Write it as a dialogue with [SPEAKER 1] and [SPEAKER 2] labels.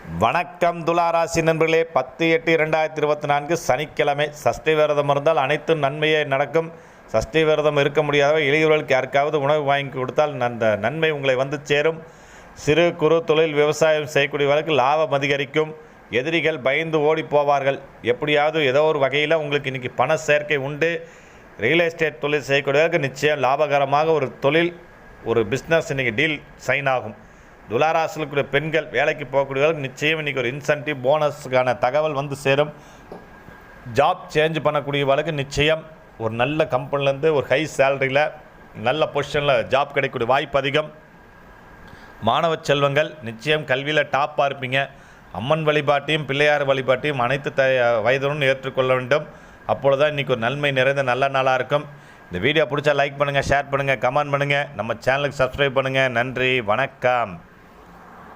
[SPEAKER 1] வணக்கம் துளாராசி நண்பர்களே. 10/8/2024 சனிக்கிழமை. சஷ்டி விரதம் இருந்தால் அனைத்து நன்மையே நடக்கும். சஷ்டி விரதம் இருக்க முடியாத எளியவர்களுக்கு யாருக்காவது உணவு வாங்கி கொடுத்தால் அந்த நன்மை உங்களை வந்து சேரும். சிறு குறு தொழில் விவசாயம் செய்யக்கூடியவர்களுக்கு லாபம் அதிகரிக்கும். எதிரிகள் பயந்து ஓடி போவார்கள். எப்படியாவது ஏதோ ஒரு வகையில் உங்களுக்கு இன்றைக்கி பண சேர்க்கை உண்டு. ரியல் எஸ்டேட் தொழில் செய்யக்கூடியவர்களுக்கு நிச்சயம் லாபகரமாக ஒரு தொழில், ஒரு பிஸ்னஸ் இன்றைக்கி டீல் சைன் ஆகும். துளாராசிலுக்குரிய பெண்கள் வேலைக்கு போகக்கூடியவர்கள் நிச்சயம் இன்றைக்கி ஒரு இன்சென்டிவ் போனஸுக்கான தகவல் வந்து சேரும். ஜாப் சேஞ்ச் பண்ணக்கூடியவர்களுக்கு நிச்சயம் ஒரு நல்ல கம்பெனிலேருந்து ஒரு ஹை சேலரியில் நல்ல பொசிஷனில் ஜாப் கிடைக்கக்கூடிய வாய்ப்பு அதிகம். மாணவ செல்வங்கள் நிச்சயம் கல்வியில் டாப்பாக இருப்பீங்க. அம்மன் வழிபாட்டையும் பிள்ளையார் வழிபாட்டையும் அனைத்து வயதுடன் ஏற்றுக்கொள்ள வேண்டும். அப்பொழுது தான் இன்றைக்கி ஒரு நன்மை நிறைந்த நல்ல நாளாக இருக்கும். இந்த வீடியோ பிடிச்சா லைக் பண்ணுங்கள், ஷேர் பண்ணுங்கள், கமெண்ட் பண்ணுங்கள். நம்ம சேனலுக்கு சப்ஸ்கிரைப் பண்ணுங்கள். நன்றி, வணக்கம்.